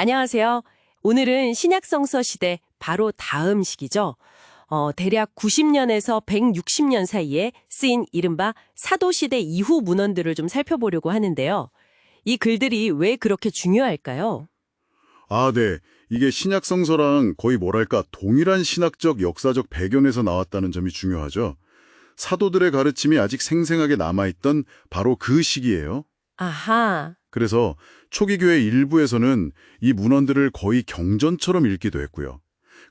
안녕하세요. 오늘은 신약성서 시대 바로 다음 시기죠. 대략 90년에서 160년 사이에 쓰인 이른바 사도시대 이후 문헌들을 좀 살펴보려고 하는데요. 이 글들이 왜 그렇게 중요할까요? 네. 이게 신약성서랑 거의 뭐랄까 동일한 신학적 역사적 배경에서 나왔다는 점이 중요하죠. 사도들의 가르침이 아직 생생하게 남아있던 바로 그 시기예요. 아하, 그래서 초기 교회 일부에서는 이 문헌들을 거의 경전처럼 읽기도 했고요.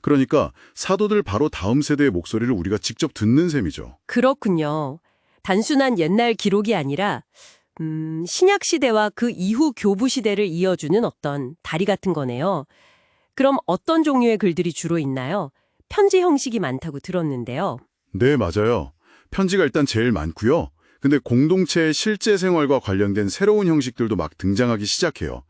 그러니까 사도들 바로 다음 세대의 목소리를 우리가 직접 듣는 셈이죠. 그렇군요. 단순한 옛날 기록이 아니라 신약 시대와 그 이후 교부 시대를 이어주는 어떤 다리 같은 거네요. 그럼 어떤 종류의 글들이 주로 있나요? 편지 형식이 많다고 들었는데요. 네, 맞아요. 편지가 일단 제일 많고요. 근데 공동체의 실제 생활과 관련된 새로운 형식들도 막 등장하기 시작해요.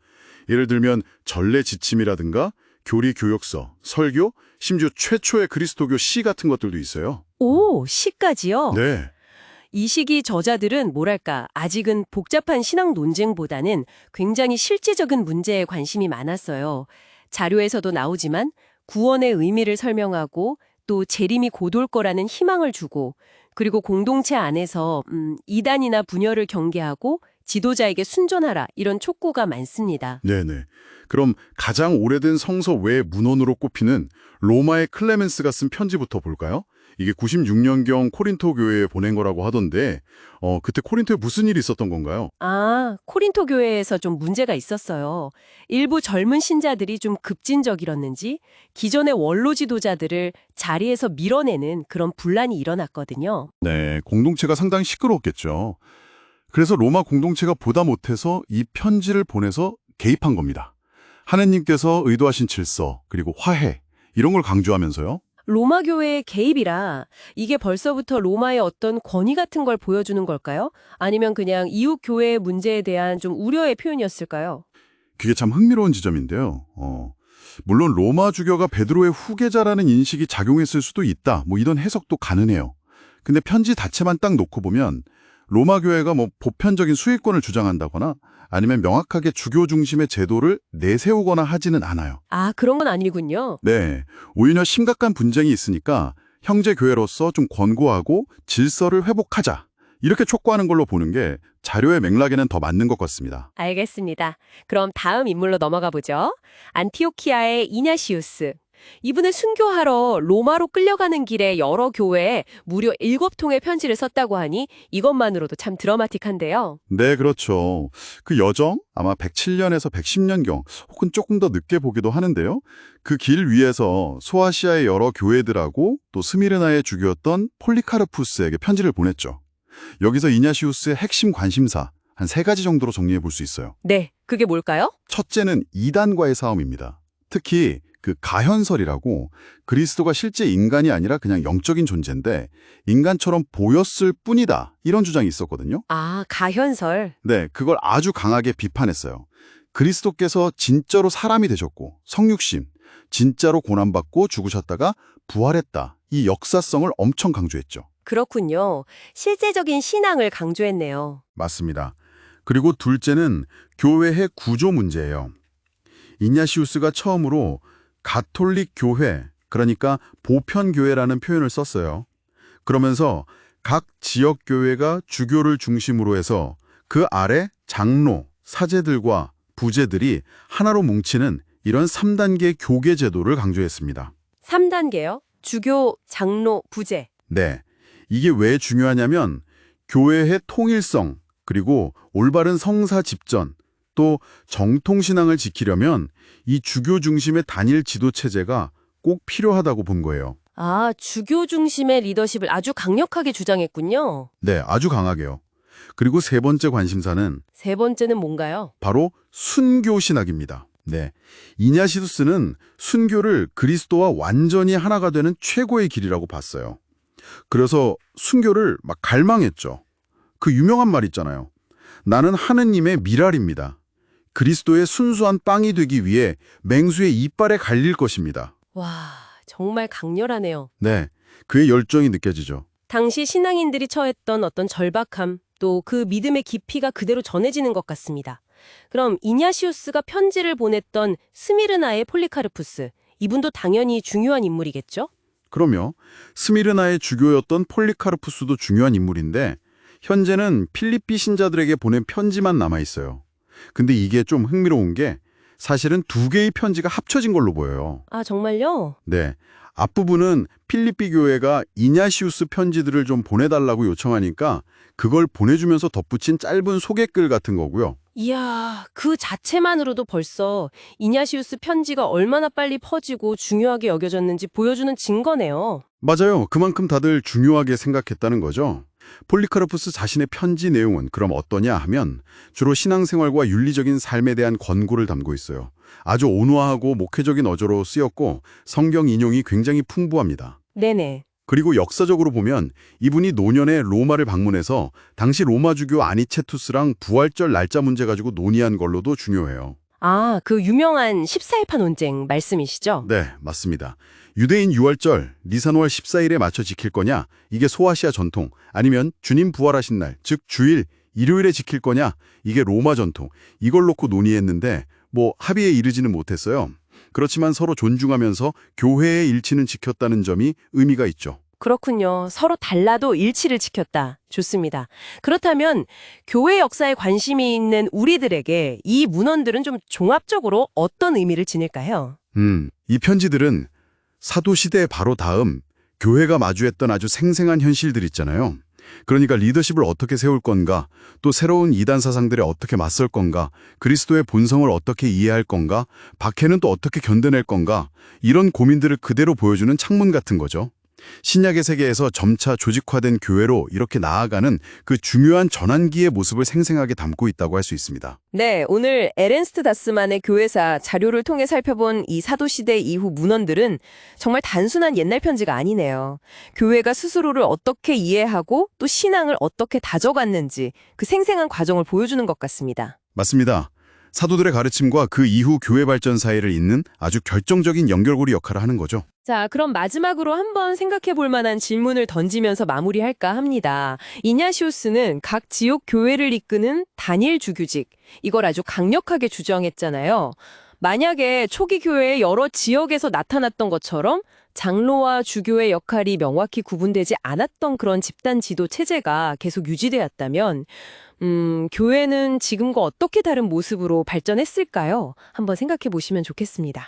예를 들면 전례 지침이라든가 교리 교역서, 설교, 심지어 최초의 그리스도교 시 같은 것들도 있어요. 오, 시까지요? 네, 이 시기 저자들은 뭐랄까, 아직은 복잡한 신앙 논쟁보다는 굉장히 실제적인 문제에 관심이 많았어요. 자료에서도 나오지만 구원의 의미를 설명하고 또 재림이 곧 올 거라는 희망을 주고 그리고 공동체 안에서 이단이나 분열을 경계하고 지도자에게 순종하라 이런 촉구가 많습니다. 네네. 그럼 가장 오래된 성서 외 문헌으로 꼽히는 로마의 클레멘스가 쓴 편지부터 볼까요? 이게 96년경 코린토 교회에 보낸 거라고 하던데 그때 코린토에 무슨 일이 있었던 건가요? 코린토 교회에서 좀 문제가 있었어요. 일부 젊은 신자들이 좀 급진적이었는지 기존의 원로 지도자들을 자리에서 밀어내는 그런 분란이 일어났거든요. 네, 공동체가 상당히 시끄러웠겠죠. 그래서 로마 공동체가 보다 못해서 이 편지를 보내서 개입한 겁니다. 하느님께서 의도하신 질서, 그리고 화해, 이런 걸 강조하면서요. 로마 교회의 개입이라 이게 벌써부터 로마의 어떤 권위 같은 걸 보여주는 걸까요? 아니면 그냥 이웃 교회의 문제에 대한 좀 우려의 표현이었을까요? 그게 참 흥미로운 지점인데요. 물론 로마 주교가 베드로의 후계자라는 인식이 작용했을 수도 있다. 이런 해석도 가능해요. 근데 편지 자체만 딱 놓고 보면 로마 교회가 보편적인 수익권을 주장한다거나 아니면 명확하게 주교 중심의 제도를 내세우거나 하지는 않아요. 그런 건 아니군요. 네, 오히려 심각한 분쟁이 있으니까 형제 교회로서 좀 권고하고 질서를 회복하자. 이렇게 촉구하는 걸로 보는 게 자료의 맥락에는 더 맞는 것 같습니다. 알겠습니다. 그럼 다음 인물로 넘어가 보죠. 안티오키아의 이냐시우스. 이분은 순교하러 로마로 끌려가는 길에 여러 교회에 무려 7통의 편지를 썼다고 하니 이것만으로도 참 드라마틱한데요. 네, 그렇죠. 그 여정 아마 107년에서 110년경 혹은 조금 더 늦게 보기도 하는데요. 그 길 위에서 소아시아의 여러 교회들하고 또 스미르나의 주교였던 폴리카르푸스에게 편지를 보냈죠. 여기서 이냐시우스의 핵심 관심사 한 3가지 정도로 정리해 볼 수 있어요. 네, 그게 뭘까요? 첫째는 이단과의 싸움입니다. 특히 그 가현설이라고 그리스도가 실제 인간이 아니라 그냥 영적인 존재인데 인간처럼 보였을 뿐이다. 이런 주장이 있었거든요. 가현설. 네, 그걸 아주 강하게 비판했어요. 그리스도께서 진짜로 사람이 되셨고 성육신, 진짜로 고난받고 죽으셨다가 부활했다. 이 역사성을 엄청 강조했죠. 그렇군요. 실제적인 신앙을 강조했네요. 맞습니다. 그리고 둘째는 교회의 구조 문제예요. 이냐시우스가 처음으로 가톨릭 교회, 그러니까 보편교회라는 표현을 썼어요. 그러면서 각 지역 교회가 주교를 중심으로 해서 그 아래 장로, 사제들과 부제들이 하나로 뭉치는 이런 3단계 교계 제도를 강조했습니다. 3단계요? 주교, 장로, 부제. 네, 이게 왜 중요하냐면 교회의 통일성, 그리고 올바른 성사 집전, 또 정통신앙을 지키려면 이 주교 중심의 단일 지도 체제가 꼭 필요하다고 본 거예요. 주교 중심의 리더십을 아주 강력하게 주장했군요. 네, 아주 강하게요. 그리고 세 번째 관심사는 세 번째는 뭔가요? 바로 순교 신학입니다. 네, 이냐시두스는 순교를 그리스도와 완전히 하나가 되는 최고의 길이라고 봤어요. 그래서 순교를 막 갈망했죠. 그 유명한 말 있잖아요. 나는 하느님의 미랄입니다. 그리스도의 순수한 빵이 되기 위해 맹수의 이빨에 갈릴 것입니다. 와, 정말 강렬하네요. 네, 그의 열정이 느껴지죠. 당시 신앙인들이 처했던 어떤 절박함, 또 그 믿음의 깊이가 그대로 전해지는 것 같습니다. 그럼 이냐시우스가 편지를 보냈던 스미르나의 폴리카르푸스, 이분도 당연히 중요한 인물이겠죠? 그럼요. 스미르나의 주교였던 폴리카르푸스도 중요한 인물인데 현재는 필리삐 신자들에게 보낸 편지만 남아 있어요. 근데 이게 좀 흥미로운 게 사실은 두 개의 편지가 합쳐진 걸로 보여요. 아, 정말요? 네. 앞부분은 필리삐 교회가 이냐시우스 편지들을 좀 보내달라고 요청하니까 그걸 보내주면서 덧붙인 짧은 소개글 같은 거고요. 이야, 그 자체만으로도 벌써 이냐시우스 편지가 얼마나 빨리 퍼지고 중요하게 여겨졌는지 보여주는 증거네요. 맞아요. 그만큼 다들 중요하게 생각했다는 거죠. 폴리카르푸스 자신의 편지 내용은 그럼 어떠냐 하면 주로 신앙생활과 윤리적인 삶에 대한 권고를 담고 있어요. 아주 온화하고 목회적인 어조로 쓰였고 성경 인용이 굉장히 풍부합니다. 네네. 그리고 역사적으로 보면 이분이 노년에 로마를 방문해서 당시 로마주교 아니체투스랑 부활절 날짜 문제 가지고 논의한 걸로도 중요해요. 아, 그 유명한 14일파 논쟁 말씀이시죠? 네, 맞습니다. 유대인 유월절 니산월 14일에 맞춰 지킬 거냐? 이게 소아시아 전통. 아니면 주님 부활하신 날, 즉 주일, 일요일에 지킬 거냐? 이게 로마 전통. 이걸 놓고 논의했는데 합의에 이르지는 못했어요. 그렇지만 서로 존중하면서 교회의 일치는 지켰다는 점이 의미가 있죠. 그렇군요. 서로 달라도 일치를 지켰다. 좋습니다. 그렇다면 교회 역사에 관심이 있는 우리들에게 이 문헌들은 좀 종합적으로 어떤 의미를 지닐까요? 이 편지들은 사도 시대 바로 다음 교회가 마주했던 아주 생생한 현실들 있잖아요. 그러니까 리더십을 어떻게 세울 건가, 또 새로운 이단 사상들에 어떻게 맞설 건가, 그리스도의 본성을 어떻게 이해할 건가, 박해는 또 어떻게 견뎌낼 건가, 이런 고민들을 그대로 보여주는 창문 같은 거죠. 신약의 세계에서 점차 조직화된 교회로 이렇게 나아가는 그 중요한 전환기의 모습을 생생하게 담고 있다고 할 수 있습니다. 네, 오늘 에른스트 다스만의 교회사 자료를 통해 살펴본 이 사도시대 이후 문헌들은 정말 단순한 옛날 편지가 아니네요. 교회가 스스로를 어떻게 이해하고 또 신앙을 어떻게 다져갔는지 그 생생한 과정을 보여주는 것 같습니다. 맞습니다. 사도들의 가르침과 그 이후 교회 발전 사이를 잇는 아주 결정적인 연결고리 역할을 하는 거죠. 자, 그럼 마지막으로 한번 생각해 볼 만한 질문을 던지면서 마무리할까 합니다. 이냐시우스는 각 지역 교회를 이끄는 단일 주교직, 이걸 아주 강력하게 주장했잖아요. 만약에 초기 교회의 여러 지역에서 나타났던 것처럼 장로와 주교의 역할이 명확히 구분되지 않았던 그런 집단 지도 체제가 계속 유지되었다면 교회는 지금과 어떻게 다른 모습으로 발전했을까요? 한번 생각해 보시면 좋겠습니다.